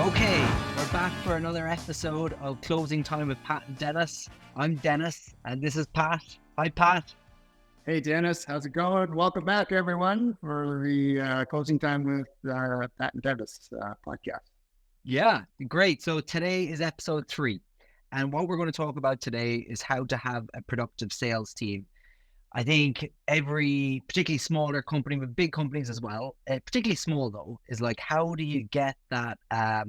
Okay, we're back for another episode of Closing Time with Pat and Denis. I'm Denis, and this is Pat. Hi, Pat. Hey, Dennis, how's it going? Welcome back, everyone, for the Closing Time with Pat and Denis podcast. Yeah, great. So today is episode 3, and what we're going to talk about today is how to have a productive sales team. I think every, particularly smaller company, with big companies as well, particularly small though, is like, how do you get that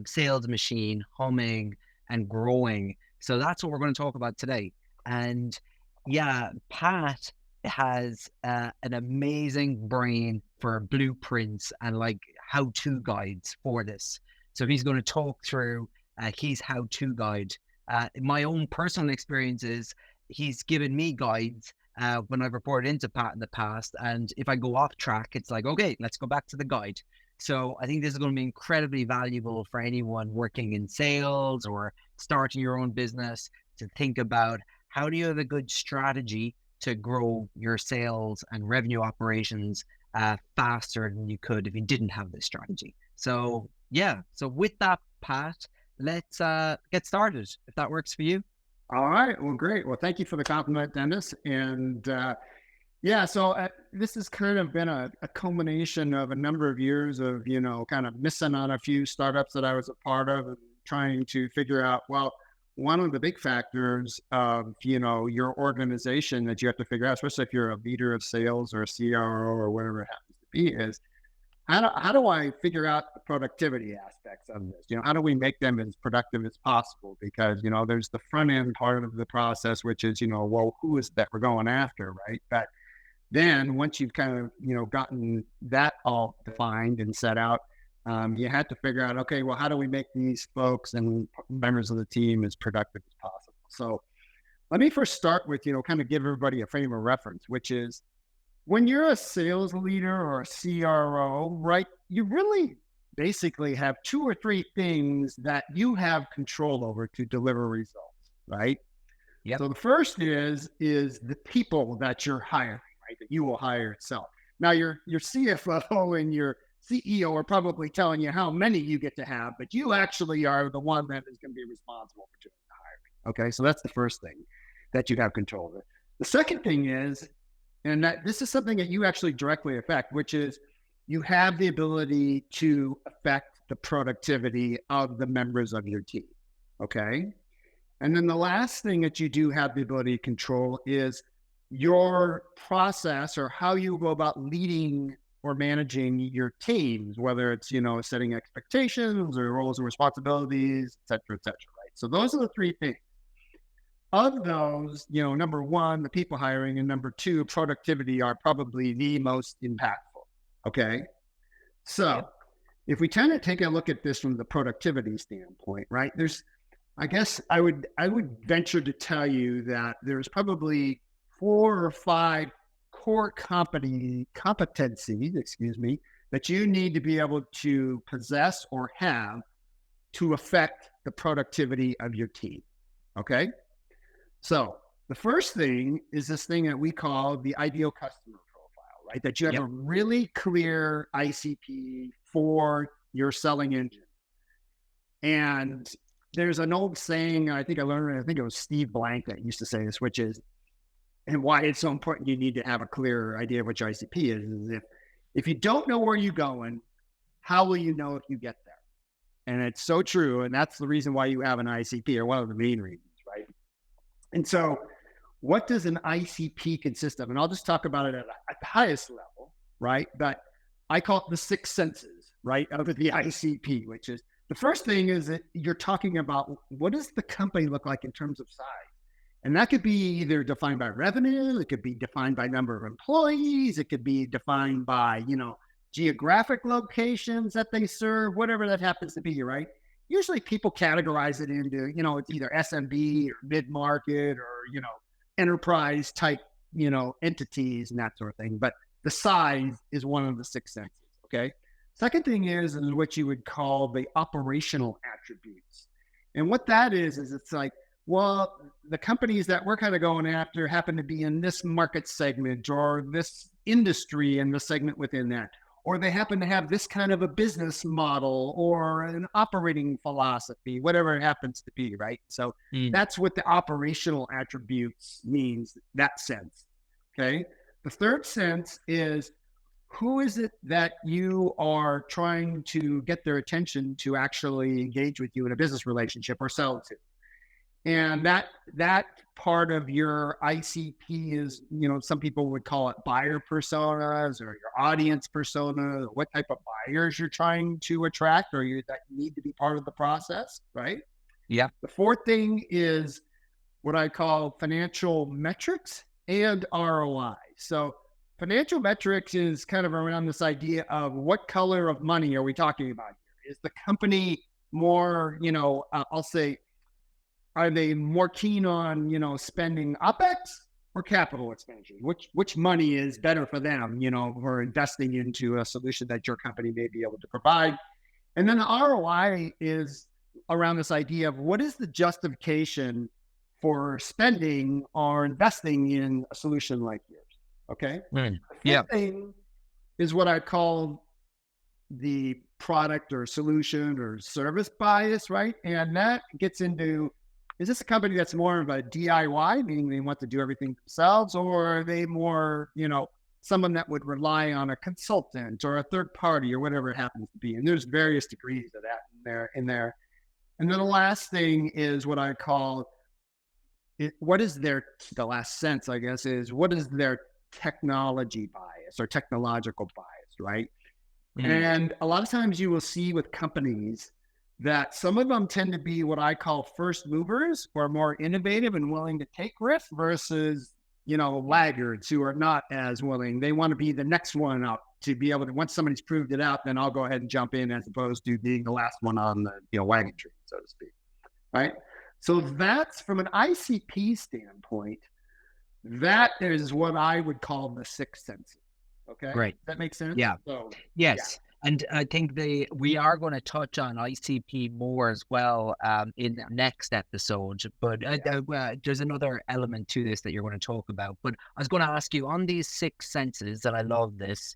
sales machine humming and growing? So that's what we're going to talk about today. And yeah, Pat has an amazing brain for blueprints and like how-to guides for this. So he's going to talk through his how-to guide. My own personal experience is he's given me guides when I've reported into Pat in the past. And if I go off track, it's like, okay, let's go back to the guide. So I think this is going to be incredibly valuable for anyone working in sales or starting your own business to think about how do you have a good strategy to grow your sales and revenue operations faster than you could if you didn't have this strategy. So yeah, so with that, Pat, let's get started, if that works for you. All right. Well, great. Well, thank you for the compliment, Dennis. And so this has kind of been a culmination of a number of years of, kind of missing on a few startups that I was a part of and trying to figure out, well, one of the big factors of, your organization that you have to figure out, especially if you're a leader of sales or a CRO or whatever it happens to be, is how do I figure out the productivity aspects of this? How do we make them as productive as possible? Because, there's the front end part of the process, which is, well, who is that we're going after, right? But then once you've kind of, gotten that all defined and set out, you had to figure out, okay, well, how do we make these folks and members of the team as productive as possible? So let me first start with, kind of give everybody a frame of reference, which is, when you're a sales leader or a CRO, right, you really basically have 2 or 3 things that you have control over to deliver results, right? Yep. So the first is the people that you're hiring, right, that you will hire itself. Now, your CFO and your CEO are probably telling you how many you get to have, but you actually are the one that is going to be responsible for doing the hiring. Okay, so that's the first thing that you have control over. The second thing is, and that this is something that you actually directly affect, which is you have the ability to affect the productivity of the members of your team. Okay. And then the last thing that you do have the ability to control is your process or how you go about leading or managing your teams, whether it's, setting expectations or roles and responsibilities, et cetera, right? So those are the 3 things. Of those, number 1, the people hiring, and number 2, productivity are probably the most impactful. Okay. So if we tend to take a look at this from the productivity standpoint, right, I guess I would venture to tell you that there's probably 4 or 5 core competencies, that you need to be able to possess or have to affect the productivity of your team. Okay. So the first thing is this thing that we call the ideal customer profile, right? That you have a really clear ICP for your selling engine. And there's an old saying, I think it was Steve Blank that used to say this, which is, and why it's so important you need to have a clear idea of what your ICP is if you don't know where you're going, how will you know if you get there? And it's so true. And that's the reason why you have an ICP, or one of the main reasons, right? And so what does an ICP consist of? And I'll just talk about it at the highest level, right? But I call it the 6 senses, right, of the ICP, which is the first thing is that you're talking about what does the company look like in terms of size? And that could be either defined by revenue, it could be defined by number of employees, it could be defined by, geographic locations that they serve, whatever that happens to be, right? Usually people categorize it into, it's either SMB or mid-market or, enterprise type, entities and that sort of thing. But the size is one of the 6 senses, okay? Second thing is what you would call the operational attributes. And what that is it's like, well, the companies that we're kind of going after happen to be in this market segment or this industry and the segment within that. or they happen to have this kind of a business model or an operating philosophy, whatever it happens to be, right? So that's what the operational attributes means, that sense. Okay. The third sense is, who is it that you are trying to get their attention to actually engage with you in a business relationship or sell to? And that part of your ICP is, some people would call it buyer personas or your audience persona, what type of buyers you're trying to attract or that need to be part of the process, right? Yeah. The fourth thing is what I call financial metrics and ROI. So financial metrics is kind of around this idea of what color of money are we talking about here? Is the company more, I'll say, are they more keen on, spending OpEx or capital expenditure? Which money is better for them, for investing into a solution that your company may be able to provide? And then the ROI is around this idea of what is the justification for spending or investing in a solution like yours? Okay. The fifth thing is what I call the product or solution or service bias, right? And that gets into, is this a company that's more of a DIY, meaning they want to do everything themselves, or are they more, someone that would rely on a consultant or a third party or whatever it happens to be? And there's various degrees of that in there. And then the last thing is what I call the last sense, I guess, is what is their technology bias or technological bias, right? And a lot of times you will see with companies that some of them tend to be what I call first movers, who are more innovative and willing to take risks versus, laggards who are not as willing. They want to be the next one up to be able to, once somebody's proved it out, then I'll go ahead and jump in, as opposed to being the last one on the wagon tree, so to speak. Right. So that's, from an ICP standpoint, that is what I would call the sixth sense. Okay. Great. Does that make sense? Yeah. So, yes. Yeah. And I think we are going to touch on ICP more as well in the next episode. But there's another element to this that you're going to talk about. But I was going to ask you, on these six senses, and I love this,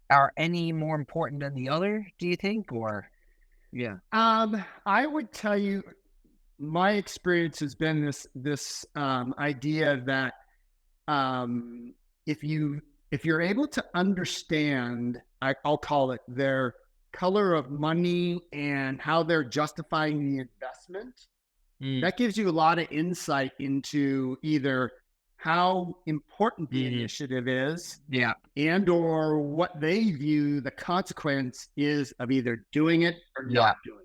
are any more important than the other, do you think? Or I would tell you, my experience has been this idea that if you're able to understand, I'll call it, their color of money and how they're justifying the investment, that gives you a lot of insight into either how important the initiative is, and or what they view the consequence is of either doing it or not doing it.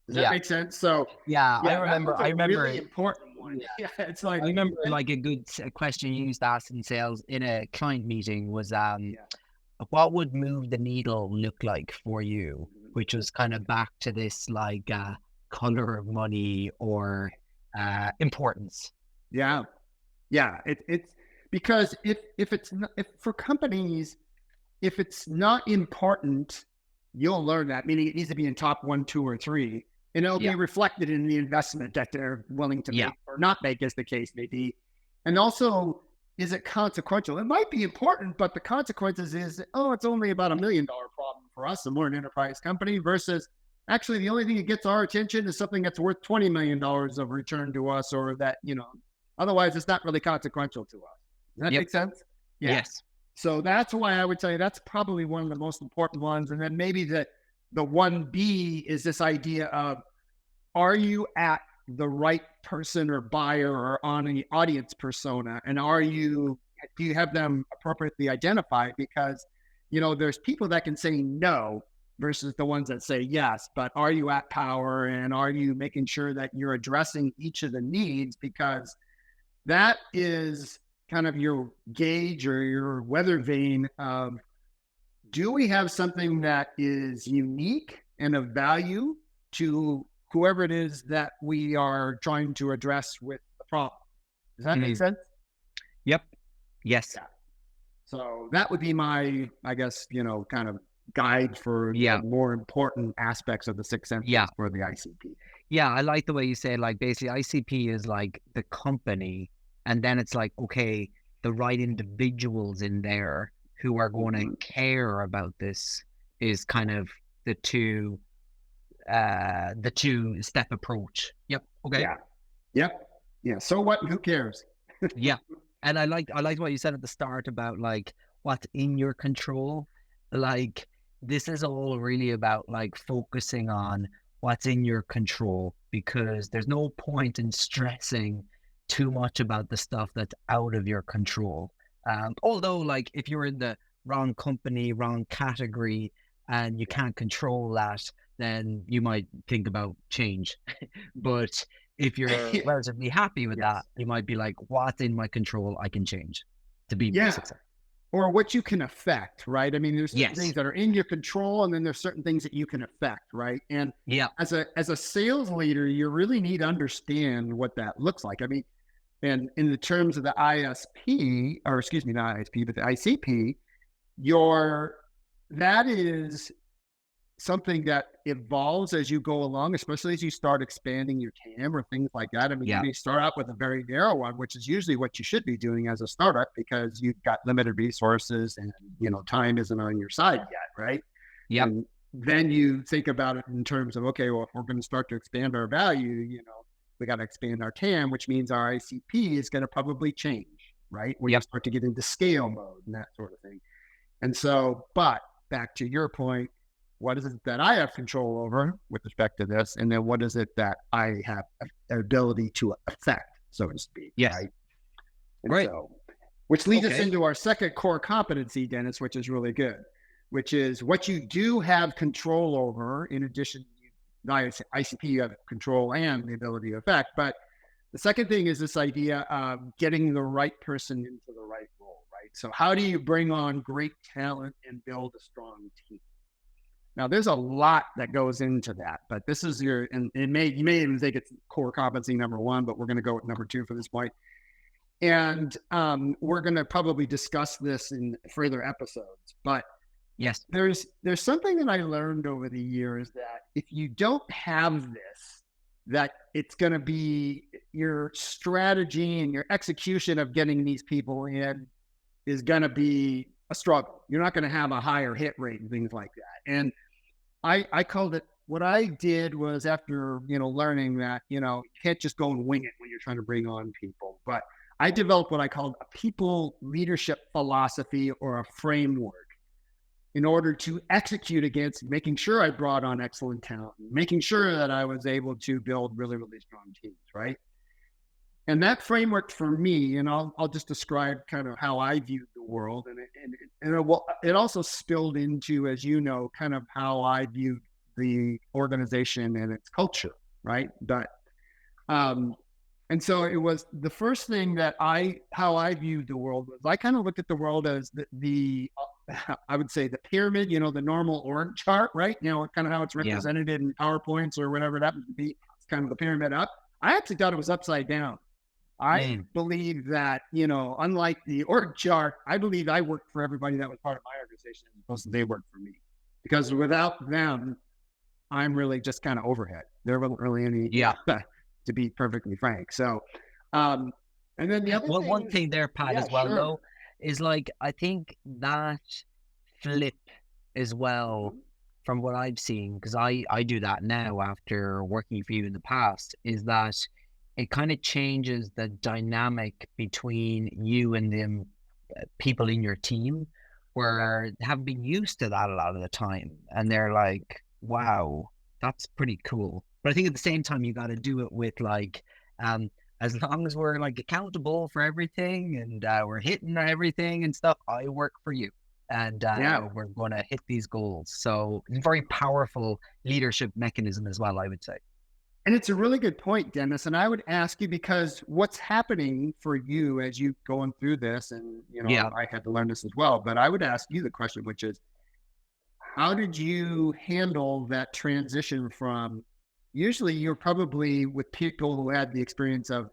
Does that make sense? So I remember really important one. It's like, I remember like a good question you used to ask in sales in a client meeting was what would move the needle look like for you, which was kind of back to this like color of money or importance. It's because if for companies, if it's not important, you'll learn that, meaning it needs to be in top 1, 2, or 3. And it'll be reflected in the investment that they're willing to make or not make, as the case may be. And also, is it consequential? It might be important, but the consequences is, it's only about $1 million problem for us, and we're an enterprise company, versus actually the only thing that gets our attention is something that's worth $20 million of return to us, or that, otherwise it's not really consequential to us. Does that make sense? Yes. So that's why I would tell you that's probably one of the most important ones. And then maybe the 1B is this idea of, are you at the right person or buyer or on an audience persona? And do you have them appropriately identified? Because, there's people that can say no versus the ones that say yes, but are you at power, and are you making sure that you're addressing each of the needs? Because that is kind of your gauge or your weather vane of, do we have something that is unique and of value to whoever it is that we are trying to address with the problem? Does that make sense? Yep. Yes. Yeah. So that would be my, I guess, kind of guide for the more important aspects of the six senses for the ICP. Yeah. I like the way you say, like, basically ICP is like the company, and then it's like, okay, the right individuals in there who are going to Mhm. care about this is kind of the two step approach. Yep. Okay. Yeah. Yep. Yeah. So what? Who cares? Yeah. And I liked what you said at the start about like what's in your control. Like this is all really about like focusing on what's in your control because there's no point in stressing too much about the stuff that's out of your control. Although like if you're in the wrong company, wrong category, and you can't control that, then you might think about change. But if you're Yeah. relatively happy with that, Yes. you might be like, what's in my control I can change to be more Yeah. successful. Or what you can affect, right? I mean, there's certain things Yes. that are in your control, and then there's certain things that you can affect, right? And Yeah. as a sales leader, you really need to understand what that looks like. I mean, and in the terms of the ISP, or excuse me, not ISP, but the ICP, your that is something that evolves as you go along, especially as you start expanding your TAM or things like that. I mean, you Yeah. may start out with a very narrow one, which is usually what you should be doing as a startup because you've got limited resources and time isn't on your side yet, right? Yep. And then you think about it in terms of, okay, well, if we're going to start to expand our value, we got to expand our TAM, which means our ICP is going to probably change, right? When you Yep. start to get into scale mode and that sort of thing. And so, but back to your point, what is it that I have control over with respect to this? And then what is it that I have an ability to affect, so to speak, Yes. right? And Right. so, which leads us Okay. into our second core competency, Dennis, which is really good, which is what you do have control over. In addition, ICP, you have control and the ability to affect. But the second thing is this idea of getting the right person into the right role, right? So how do you bring on great talent and build a strong team? Now, there's a lot that goes into that, but this is and you may even think it's core competency number one, but we're going to go with number two for this point. And we're going to probably discuss this in further episodes. But Yes. there's something that I learned over the years that if you don't have this, that it's going to be your strategy and your execution of getting these people in is going to be a struggle. You're not going to have a higher hit rate and things like that. And I called it, what I did was after, learning that, you can't just go and wing it when you're trying to bring on people, but I developed what I called a people leadership philosophy or a framework in order to execute against making sure I brought on excellent talent, making sure that I was able to build really, really strong teams. Right. And that framework for me, and I'll just describe kind of how I viewed the world, it also spilled into, as you know, kind of how I viewed the organization and its culture, right? But and so it was the first thing that how I viewed the world was I kind of looked at the world as I would say the pyramid, the normal org chart, right? Kind of how it's Yeah. represented in PowerPoints or whatever it happens to be. It's kind of the pyramid up. I actually thought it was upside down. I Mm. believe that, unlike the org chart, I believe I worked for everybody that was part of my organization as opposed to they worked for me. Because without them, I'm really just kind of overhead. There wasn't really any, Yeah. to be perfectly frank. So, and then the other Well, thing one is, thing there, Pat, yeah, as well, sure. though, is like I think that flip as well Mhm. from what I've seen, because I do that now after working for you in the past, is that it kind of changes the dynamic between you and the people in your team, where they haven't been used to that a lot of the time, and they're like, "Wow, that's pretty cool." But I think at the same time, you got to do it with like, as long as we're like accountable for everything and we're hitting everything and stuff, I work for you and Yeah. we're going to hit these goals. So it's a very powerful leadership mechanism as well, I would say. And it's a really good point, Dennis. And I would ask you, because what's happening for you as you going through this, and Yeah. I had to learn this as well, but I would ask you the question, which is, how did you handle that transition from, usually you're probably with people who had the experience of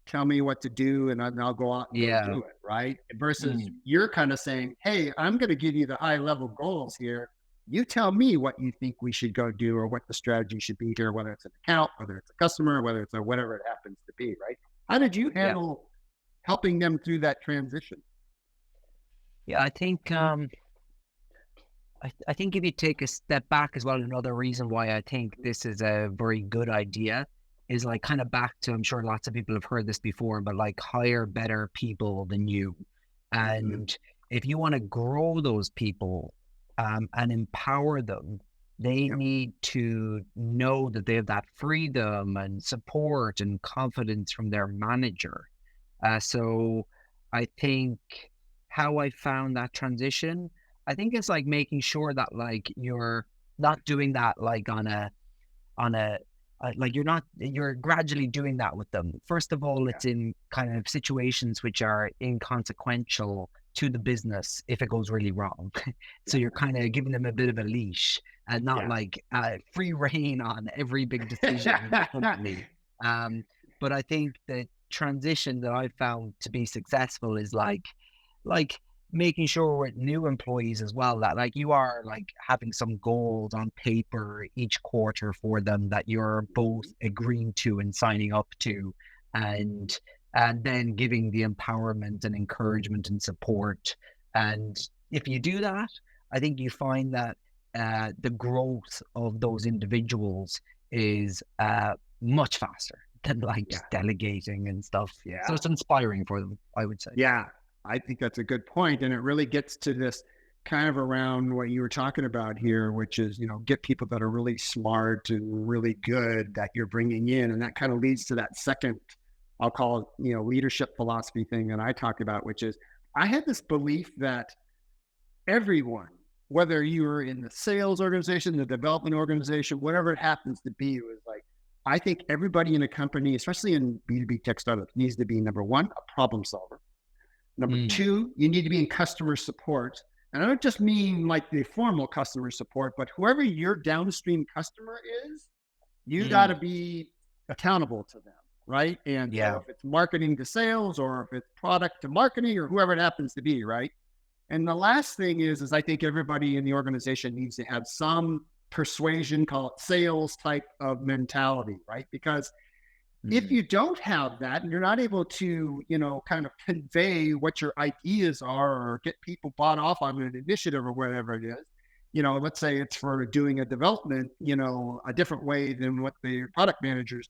tell me what to do and I'll go out and go Yeah. do it, right? Versus Mm. you're kind of saying, hey, I'm going to give you the high level goals here. You tell me what you think we should go do or what the strategy should be here, whether it's an account, whether it's a customer, whether it's whatever it happens to be, right? How did you Yeah. handle helping them through that transition? Yeah, I think if you take a step back as well, another reason why I think this is a very good idea is like kind of back to, I'm sure lots of people have heard this before, but like hire better people than you. Mhm. And if you want to grow those people and empower them, they Yep. need to know that they have that freedom and support and confidence from their manager. So I think how I found that transition, I think it's like making sure that like you're not doing that like on a like you're gradually doing that with them. First of all, Yeah. it's in kind of situations which are inconsequential to the business if it goes really wrong. So Yeah. you're kind of giving them a bit of a leash and not Yeah. like free reign on every big decision in the company. Um, but I think the transition that I found to be successful is like making sure with new employees as well that like you are like having some goals on paper each quarter for them that you're both agreeing to and signing up to, and and then giving the empowerment and encouragement and support. And if you do that, I think you find that the growth of those individuals is much faster than like Yeah. just delegating and stuff. So Yeah. it's inspiring for them, I would say. Yeah, I think that's a good point, and it really gets to this kind of around what you were talking about here, which is, get people that are really smart and really good that you're bringing in, and that kind of leads to that second, I'll call it, leadership philosophy thing that I talked about, which is I had this belief that everyone, whether you're in the sales organization, the development organization, whatever it happens to be, it was like I think everybody in a company, especially in B2B tech startups, needs to be number one, a problem solver. Number Mm, two, you need to be in customer support. And I don't just mean like the formal customer support, but whoever your downstream customer is, you got to mm, be accountable to them. Right. And so yeah. if it's marketing to sales or if it's product to marketing or whoever it happens to be, right. And the last thing is I think everybody in the organization needs to have some persuasion, call it sales type of mentality, right? Because if Mm, you don't have that and you're not able to, kind of convey what your ideas are or get people bought off on an initiative or whatever it is, let's say it's for doing a development, a different way than what the product managers,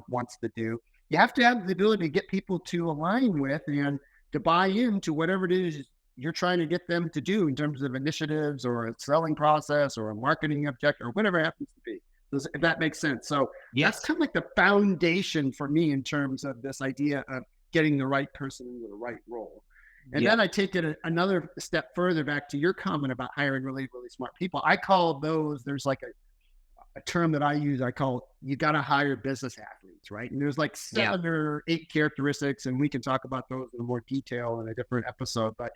wants to do. You have to have the ability to get people to align with and to buy into whatever it is you're trying to get them to do in terms of initiatives or a selling process or a marketing objective or whatever it happens to be. If that makes sense. So that's yes. kind of like the foundation for me in terms of this idea of getting the right person into the right role. And Yeah. then I take it another step further back to your comment about hiring really, really smart people. I call those, there's like a term that I use, I call you got to hire business athletes, right? And there's like Yeah. 7 or 8 characteristics, and we can talk about those in more detail in a different episode. But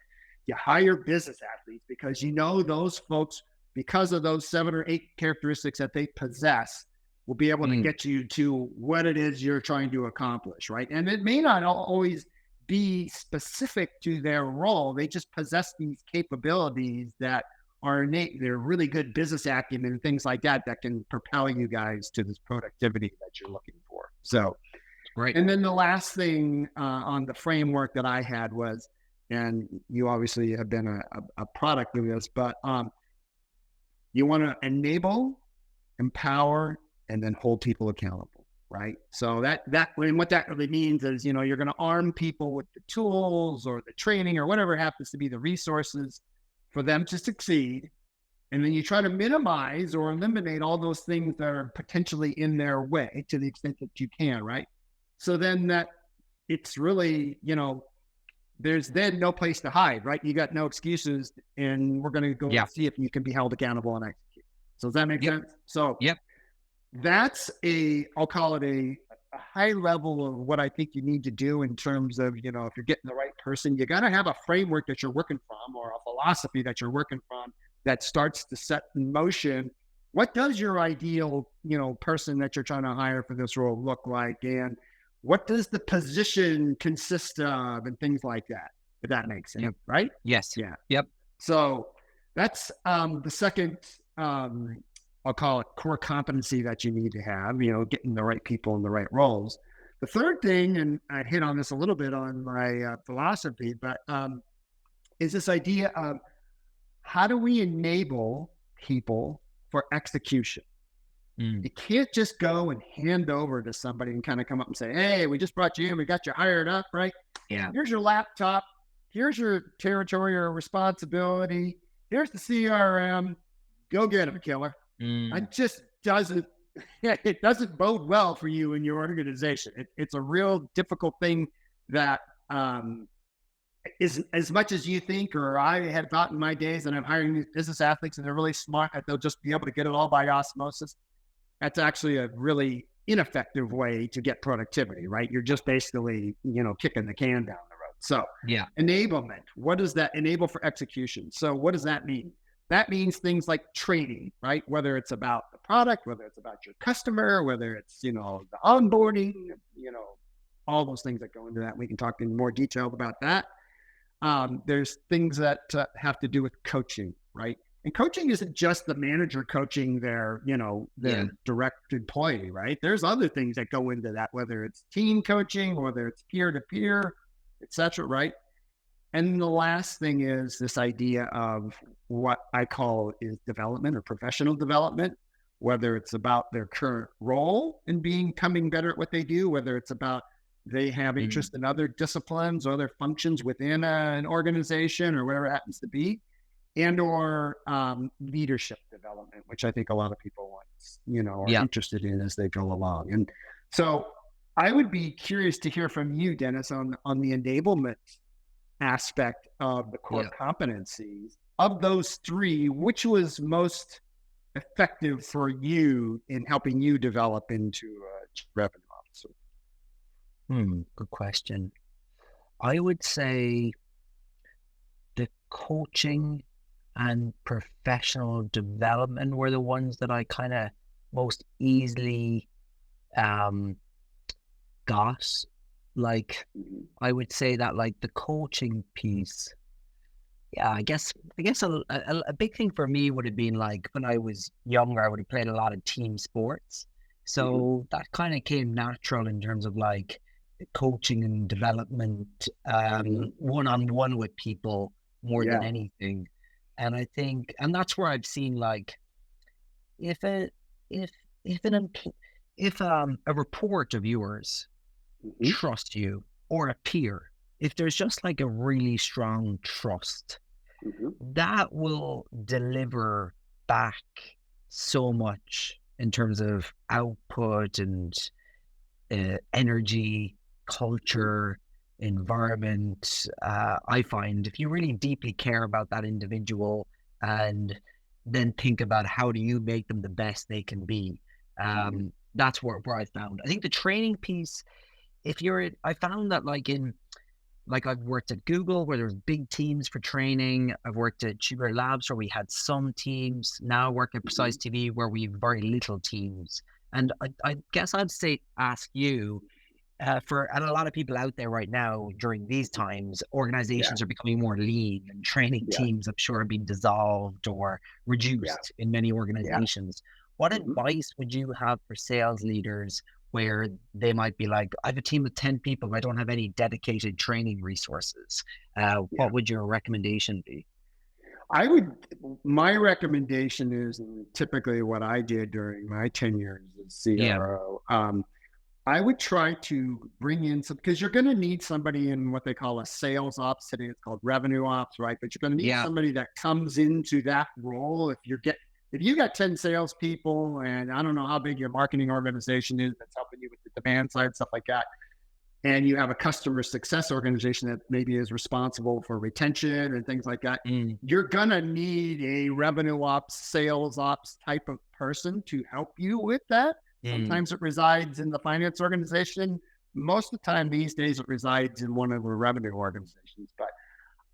you hire business athletes because those folks, because of those 7 or 8 characteristics that they possess, will be able to Mm, get you to what it is you're trying to accomplish, right? And it may not always be specific to their role. They just possess these capabilities that are innate. They're really good business acumen and things like that that can propel you guys to this productivity that you're looking for. So, great. and then the last thing on the framework that I had was, and you obviously have been a product of this, but you want to enable, empower, and then hold people accountable, right? So and what that really means is, you're going to arm people with the tools or the training or whatever happens to be the resources for them to succeed. And then you try to minimize or eliminate all those things that are potentially in their way to the extent that you can, right? So then that it's really, there's then no place to hide, right? You got no excuses, and we're going to go Yeah. see if you can be held accountable and execute. So does that make Yep. sense? So Yep. that's I'll call it a high level of what I think you need to do in terms of, if you're getting the right person, you got to have a framework that you're working from or a philosophy that you're working from that starts to set in motion. What does your ideal, person that you're trying to hire for this role look like? And what does the position consist of and things like that, if that makes sense, Yep. right? Yes. Yeah. Yep. So that's the second, I'll call it core competency that you need to have, getting the right people in the right roles. The third thing, and I hit on this a little bit on my philosophy, but is this idea of how do we enable people for execution? You can't just go and hand over to somebody and kind of come up and say, hey, we just brought you in, we got you hired up, right? Yeah. Here's your laptop. Here's your territory or responsibility. Here's the CRM. Go get them, killer. It just doesn't, it doesn't bode well for you and your organization. It's a real difficult thing that is, as much as you think, or I had thought in my days, and I'm hiring these business athletes and they're really smart, that they'll just be able to get it all by osmosis. That's actually a really ineffective way to get productivity, right? You're just basically, kicking the can down the road. So Yeah. enablement, what does that enable for execution? So what does that mean? That means things like training, right? Whether it's about the product, whether it's about your customer, whether it's, the onboarding, all those things that go into that. We can talk in more detail about that. There's things that have to do with coaching, right? And coaching isn't just the manager coaching their direct employee, right? There's other things that go into that, whether it's team coaching, whether it's peer-to-peer, et cetera, right? And the last thing is this idea of what I call is development or professional development, whether it's about their current role in becoming better at what they do, whether it's about they have interest in other disciplines or other functions within an organization or whatever it happens to be, and or leadership development, which I think a lot of people want, are interested in as they go along. And so I would be curious to hear from you, Dennis, on the enablement aspect of the core competencies. Of those three, which was most effective for you in helping you develop into a chief revenue officer? Good question. I would say the coaching and professional development were the ones that I kind of most easily got. Like, I would say that, like, the coaching piece, I guess a big thing for me would have been, like, when I was younger, I would have played a lot of team sports. So that kind of came natural in terms of, like, coaching and development, one-on-one with people more than anything. And I think, and that's where I've seen, like, if a report of yours trust you, or a peer, if there's just like a really strong trust, that will deliver back so much in terms of output and energy, culture, environment. I find if you really deeply care about that individual and then think about how do you make them the best they can be, that's where I found. I think the training piece, I found that I've worked at Google where there's big teams for training. I've worked at Tubular Labs where we had some teams. Now I work at Precise TV where we have very little teams. And I guess I'd ask you, and a lot of people out there right now during these times, organizations are becoming more lean and training teams, I'm sure, are being dissolved or reduced in many organizations. What advice would you have for sales leaders where they might be like, I have a team of 10 people, but I don't have any dedicated training resources? What would your recommendation be? My recommendation is, and typically what I did during my tenure as CRO, I would try to bring in because you're going to need somebody in what they call a sales ops. Today it's called revenue ops, right? But you're going to need somebody that comes into that role. If you got 10 salespeople, and I don't know how big your marketing organization is that's helping you with the demand side, stuff like that, and you have a customer success organization that maybe is responsible for retention and things like that, you're going to need a revenue ops, sales ops type of person to help you with that. Sometimes it resides in the finance organization. Most of the time these days it resides in one of the revenue organizations. But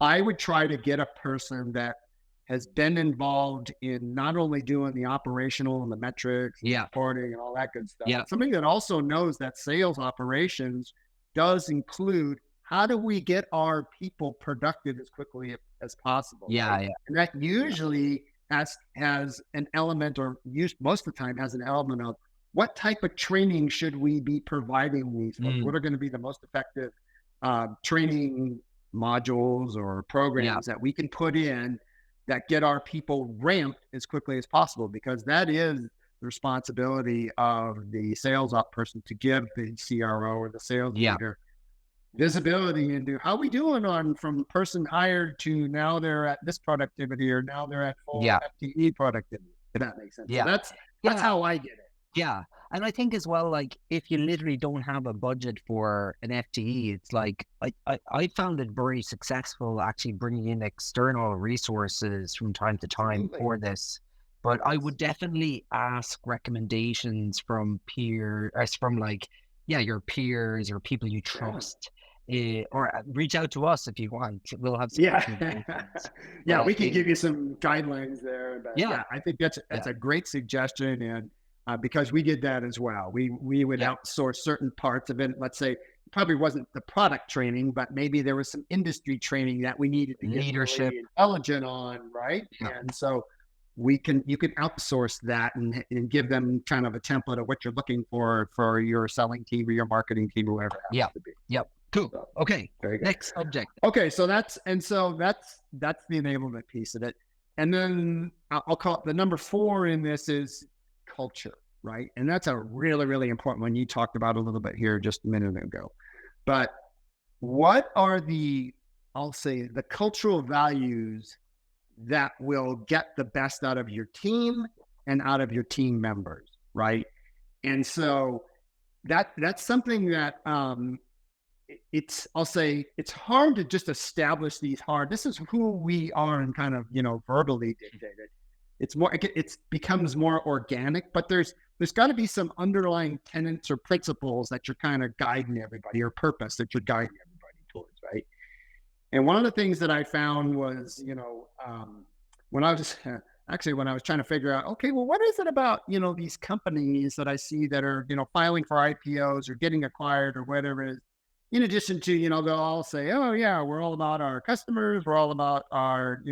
I would try to get a person that has been involved in not only doing the operational and the metrics, and reporting and all that good stuff, somebody that also knows that sales operations does include how do we get our people productive as quickly as possible. Right? And that usually has an element, or most of the time has an element of what type of training should we be providing these folks? What are going to be the most effective training modules or programs that we can put in that get our people ramped as quickly as possible, because that is the responsibility of the sales op person to give the CRO or the sales leader visibility into how we doing on from person hired to now they're at this productivity or now they're at full FTE productivity. If that makes sense. Yeah. So that's how I get it. Yeah. And I think as well, like if you literally don't have a budget for an FTE, it's like I found it very successful actually bringing in external resources from time to time for this. But I would definitely ask recommendations from your peers or people you trust. Or reach out to us if you want. We'll have some we can give you some guidelines there. But I think that's a great suggestion, and because we did that as well. We would outsource certain parts of it. Let's say probably wasn't the product training, but maybe there was some industry training that we needed to get leadership really intelligent on, right? And so you can outsource that and give them kind of a template of what you're looking for your selling team or your marketing team or whatever it happens to be. Cool. Okay. Next subject. Okay. So that's the enablement piece of it. And then I'll call it the number 4 in this is culture, right? And that's a really, really important one. You talked about a little bit here just a minute ago. But what are I'll say the cultural values that will get the best out of your team and out of your team members, right? And so that's something that I'll say it's hard to just establish this is who we are and kind of, verbally dictated. It becomes more organic, but there's got to be some underlying tenets or principles that you're kind of guiding everybody, or purpose that you're guiding everybody towards, right? And one of the things that I found was, when I was trying to figure out, okay, well, what is it about, these companies that I see that are, filing for IPOs or getting acquired or whatever it is, in addition to, they'll all say, oh yeah, we're all about our customers, we're all about our,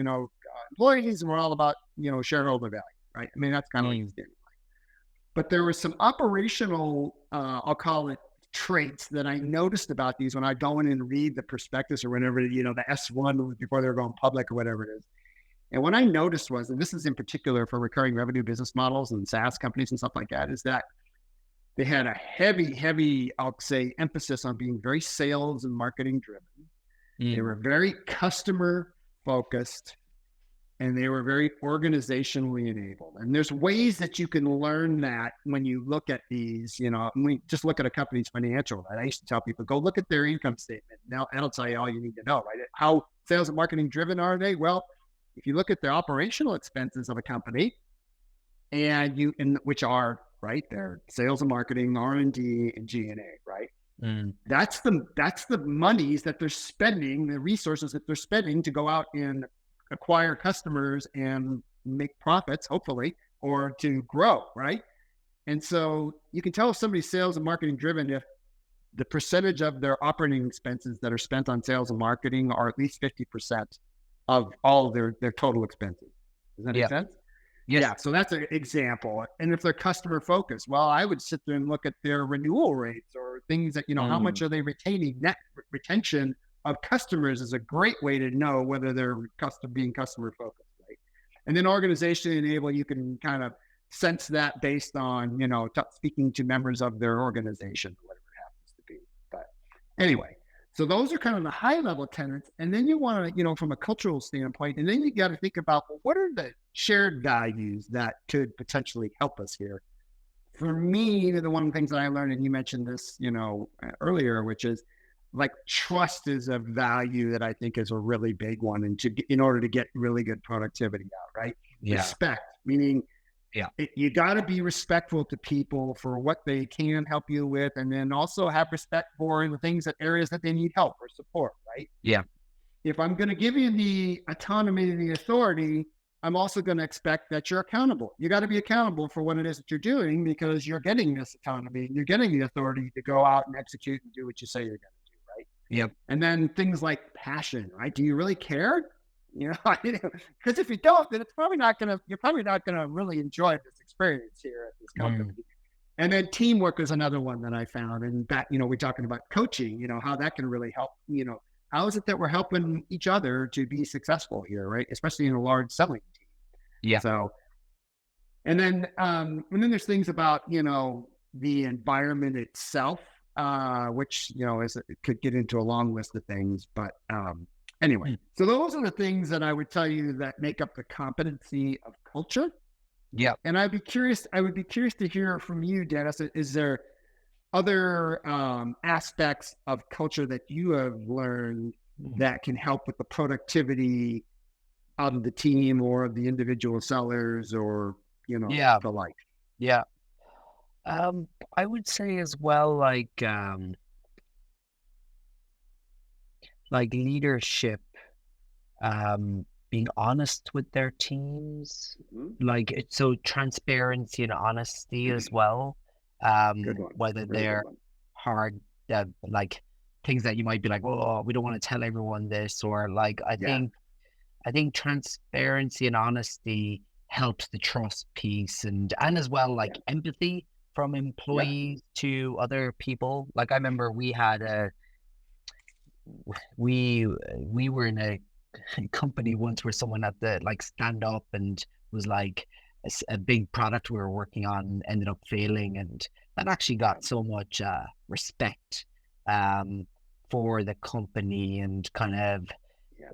employees, and we're all about, shareholder value, right? I mean, that's kind of like the But there were some operational, I'll call it traits that I noticed about these when I go in and read the prospectus or whenever, the S1 before they're going public or whatever it is. And what I noticed was, and this is in particular for recurring revenue business models and SaaS companies and stuff like that, is that they had a heavy, I'll say, emphasis on being very sales and marketing driven. They were very customer focused, and they were very organizationally enabled. And there's ways that you can learn that when you look at these, we just look at a company's financial. Right? I used to tell people, go look at their income statement. Now, that'll tell you all you need to know, right? How sales and marketing driven are they? Well, if you look at the operational expenses of a company, which are, right, they're sales and marketing, R&D, and G&A, right? That's the monies that they're spending, the resources that they're spending to go out and acquire customers and make profits, hopefully, or to grow, right? And so you can tell if somebody's sales and marketing driven if the percentage of their operating expenses that are spent on sales and marketing are at least 50% of all of their total expenses. Does that make sense? Yes. Yeah. So that's an example. And if they're customer focused, well, I would sit there and look at their renewal rates or things that, how much are they retaining? Net retention of customers is a great way to know whether they're being customer focused, right? And then organizationally enabled, you can kind of sense that based on, speaking to members of their organization, whatever it happens to be. But anyway, so those are kind of the high level tenets. And then you want to, from a cultural standpoint, and then you got to think about, well, what are the shared values that could potentially help us here? For me, the one of the things that I learned, and you mentioned this, earlier, which is like trust is a value that I think is a really big one. And in order to get really good productivity out, right? Yeah. Respect, meaning you got to be respectful to people for what they can help you with, and then also have respect for the areas that they need help or support, right? Yeah. If I'm going to give you the autonomy and the authority, I'm also going to expect that you're accountable. You got to be accountable for what it is that you're doing, because you're getting this autonomy and you're getting the authority to go out and execute and do what you say you're going to do, right? Yep. And then things like passion, right? Do you really care? Because if you don't, then you're probably not going to really enjoy this experience here at this company. And then teamwork is another one that I found. And that, we're talking about coaching, how that can really help, how is it that we're helping each other to be successful here, right? Especially in a large selling team. Yeah. So, and then there's things about, the environment itself, which, could get into a long list of things, but anyway, so those are the things that I would tell you that make up the competency of culture. Yeah. And I would be curious to hear from you, Dennis. Is there other aspects of culture that you have learned that can help with the productivity of the team or the individual sellers, or Yeah. the like? Yeah. I would say as well, like leadership, being honest with their teams, like it's so transparency and honesty as well. Good one. Whether Really they're good one. hard, like things that you might be like, oh, we don't want to tell everyone this, or like I think transparency and honesty helps the trust piece, and as well like empathy from employees to other people. Like I remember we were in a company once where someone had to like stand up and was like a big product we were working on ended up failing, and that actually got so much respect for the company, and kind of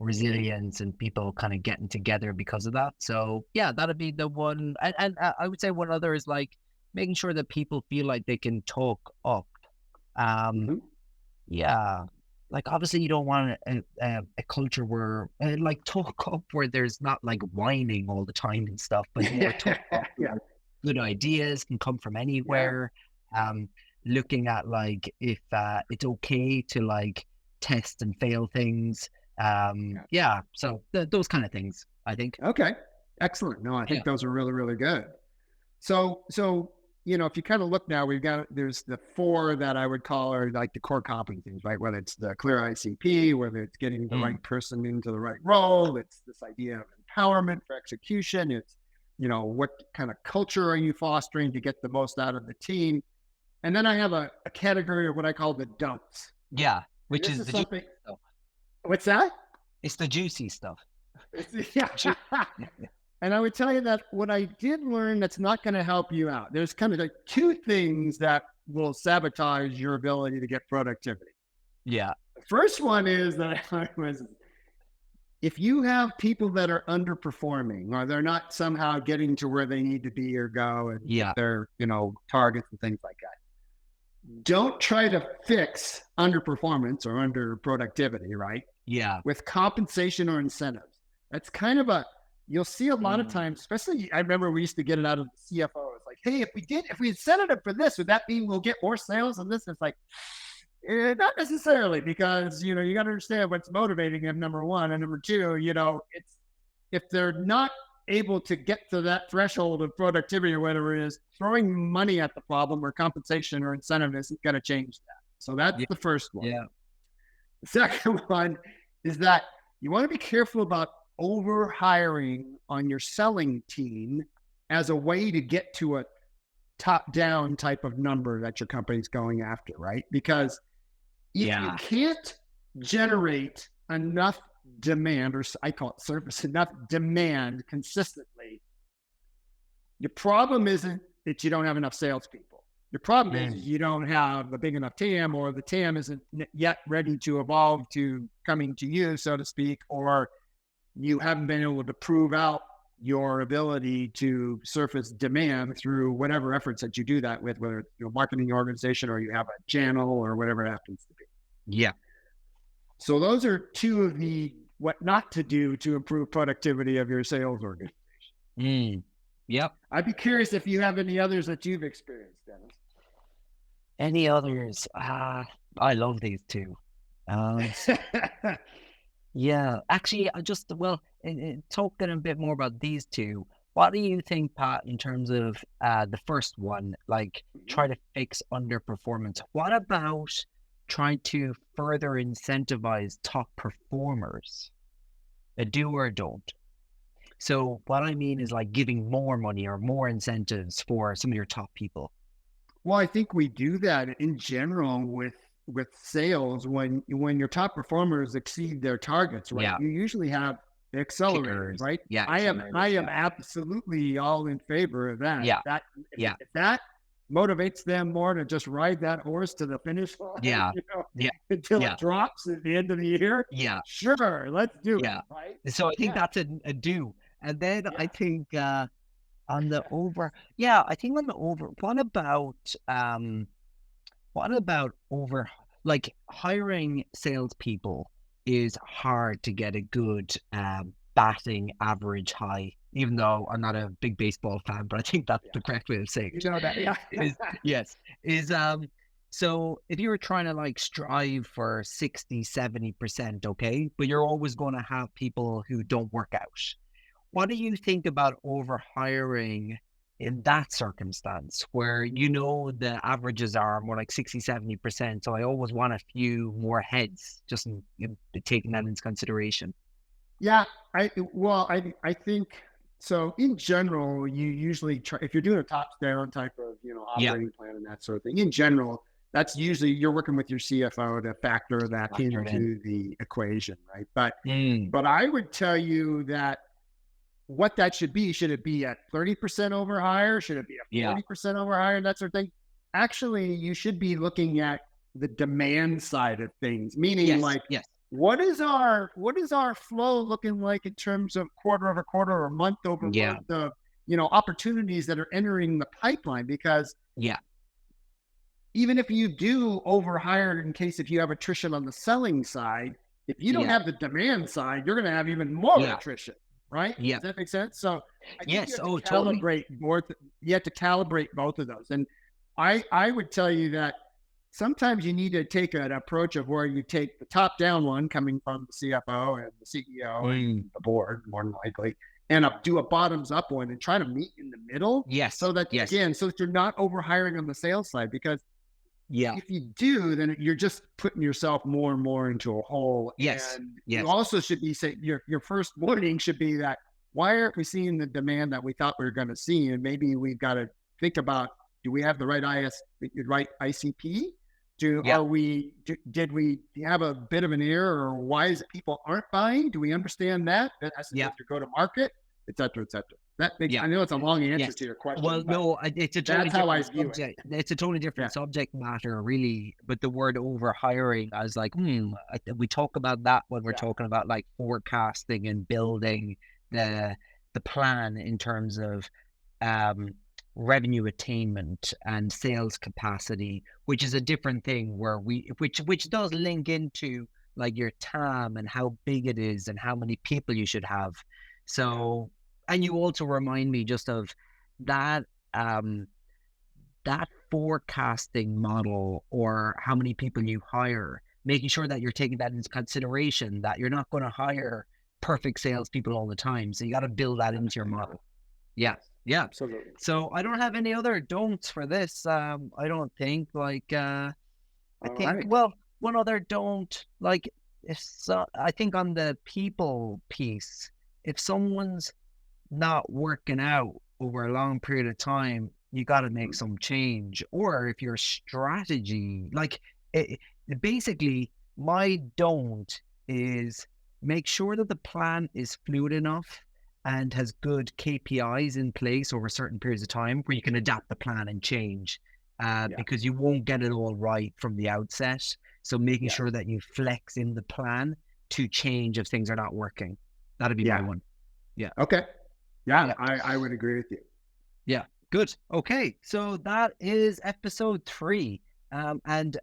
resilience, and people kind of getting together because of that. So yeah, that'd be the one. And I would say one other is like making sure that people feel like they can talk up. Yeah, like obviously you don't want a culture where like talk up where there's not like whining all the time and stuff, but more talk up where good ideas can come from anywhere. Looking at like if it's okay to like test and fail things. So those kind of things, I think. Okay, excellent. No, I think those are really, really good. So if you kind of look now, there's the four that I would call are like the core competencies, right? Whether it's the clear ICP, whether it's getting the right person into the right role, it's this idea of empowerment for execution. It's, what kind of culture are you fostering to get the most out of the team? And then I have a category of what I call the don'ts. Yeah, which is the something. What's that? It's the juicy stuff. And I would tell you that what I did learn that's not going to help you out. There's kind of like two things that will sabotage your ability to get productivity. Yeah. The first one is that if you have people that are underperforming, or they're not somehow getting to where they need to be or go, and their targets and things like that, don't try to fix underperformance or underproductivity, right? Yeah. With compensation or incentives. That's kind of you'll see a lot of times, especially I remember we used to get it out of the CFO. It's like, hey, if we incented for this, would that mean we'll get more sales on this? And it's like, not necessarily, because, you got to understand what's motivating them, number one. And number two, it's, if they're not able to get to that threshold of productivity or whatever it is, throwing money at the problem or compensation or incentive isn't going to change that. So that's the first one. Yeah. The second one is that you want to be careful about over hiring on your selling team as a way to get to a top down type of number that your company's going after, right? Because if you can't generate enough demand, or I call it service, enough demand consistently, your problem isn't that you don't have enough salespeople. Your problem is you don't have a big enough TAM, or the TAM isn't yet ready to evolve to coming to you, so to speak, or you haven't been able to prove out your ability to surface demand through whatever efforts that you do that with, whether it's your marketing organization or you have a channel or whatever it happens to be. Yeah. So those are two of the what not to do to improve productivity of your sales organization. Yep. I'd be curious if you have any others that you've experienced, Dennis. Any others? I love these two. Yeah, actually, talking a bit more about these two, what do you think, Pat, in terms of the first one, like try to fix underperformance? What about trying to further incentivize top performers? A do or don't. So what I mean is like giving more money or more incentives for some of your top people. Well, I think we do that in general with with sales, when your top performers exceed their targets, right? Yeah. You usually have accelerators, Kickers. right? Yeah. I am Accelerators. absolutely all in favor of that. Yeah. That Yeah. if that motivates them more to just ride that horse to the finish line, Yeah. Yeah. until Yeah. it drops at the end of the year. Yeah. Sure, let's do it, Yeah. right? So I think Yeah, that's a do. And then I yeah. think on the over, yeah, I think on the over, what about over, like hiring salespeople is hard to get a good batting average high, even though I'm not a big baseball fan, but I think that's the correct way of saying You it. know that, yeah. Is yes, is so if you were trying to like strive for 60-70%, okay, but you're always going to have people who don't work out. What do you think about over hiring in that circumstance where the averages are more like 60-70%? So I always want a few more heads, just taking that into consideration. Yeah, I think so. In general, you usually try, if you're doing a top down type of Yeah, operating plan and that sort of thing. In general, that's usually you're working with your CFO to factor that factor it in. into the equation, right? But Mm, I would tell you that what that should it be at 30% over hire? Should it be a yeah. 40% over hire? That sort of thing. Actually, you should be looking at the demand side of things, meaning Yes, like yes. what is our flow looking like in terms of quarter over quarter or month over Yeah, month of opportunities that are entering the pipeline? Because yeah, even if you do overhire in case if you have attrition on the selling side, if you don't yeah, have the demand side, you're going to have even more yeah, attrition, right? yeah. Does that make sense? So I think you Yes. have to Oh, totally. calibrate both. You have to calibrate both of those. And I would tell you that sometimes you need to take an approach of where you take the top down one coming from the CFO and the CEO and Mm, the board, more than likely, and do a bottoms up one and try to meet in the middle yes, so that, yes. again, so that you're not over hiring on the sales side. Because Yeah, if you do, then you're just putting yourself more and more into a hole. yes, And you yes. also should be saying your first warning should be that why aren't we seeing the demand that we thought we were going to see? And maybe we've got to think about, do we have the right ICP? Yeah, Did we have a bit of an error, or why is it people aren't buying? Do we understand that? That has to do yeah, with your go to market, et cetera, et cetera. That makes, yeah. I know it's a long answer Yes. to your question, Well, but no, it's a totally that's how I different view it. subject. It's a totally Yeah. different subject matter, really. But the word over hiring, I was like, we talk about that when we're Yeah. talking about like forecasting and building the plan in terms of um revenue attainment and sales capacity, which is a different thing where which does link into like your TAM and how big it is and how many people you should have. So, and you also remind me just of that um that forecasting model or how many people you hire, making sure that you're taking that into consideration, that you're not going to hire perfect salespeople all the time. So you got to build that into your model. Yeah. Yes, Yeah. absolutely. So I don't have any other don'ts for this. I don't think I All think, right. well, one other don't like if so, I think on the people piece, if someone's not working out over a long period of time, you got to make some change. Or if your strategy, like basically, my don't is make sure that the plan is fluid enough and has good KPIs in place over certain periods of time where you can adapt the plan and change Yeah. because you won't get it all right from the outset. So making Yeah. sure that you flex in the plan to change if things are not working. That'd be my Yeah. one. Yeah. Okay. Yeah, Yeah. I would agree with you. Yeah. Good. Okay. So that is episode 3. And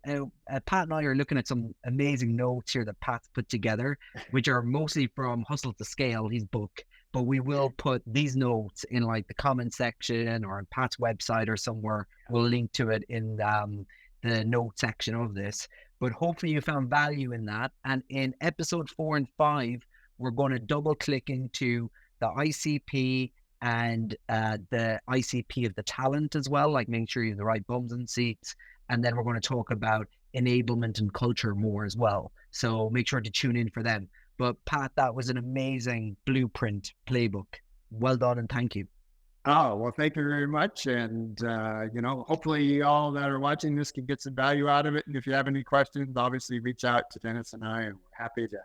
Pat and I are looking at some amazing notes here that Pat's put together, which are mostly from Hustle to Scale, his book. But we will put these notes in like the comment section or on Pat's website or somewhere. We'll link to it in the note section of this. But hopefully you found value in that. And in episode 4 and 5, we're going to double click into the ICP and the ICP of the talent as well, like making sure you have the right bums and seats. And then we're going to talk about enablement and culture more as well. So make sure to tune in for them. But Pat, that was an amazing blueprint playbook. Well done and thank you. Oh, well, thank you very much. And, hopefully all that are watching this can get some value out of it. And if you have any questions, obviously reach out to Dennis and I, and we're happy to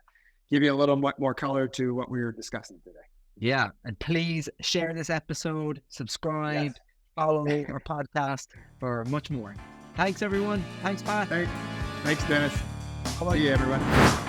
give you a little more color to what we were discussing today. Yeah. And please share this episode, subscribe, Yes. follow our podcast for much more. Thanks, everyone. Thanks, Pat. Thanks, Dennis. Bye-bye. See you, everyone.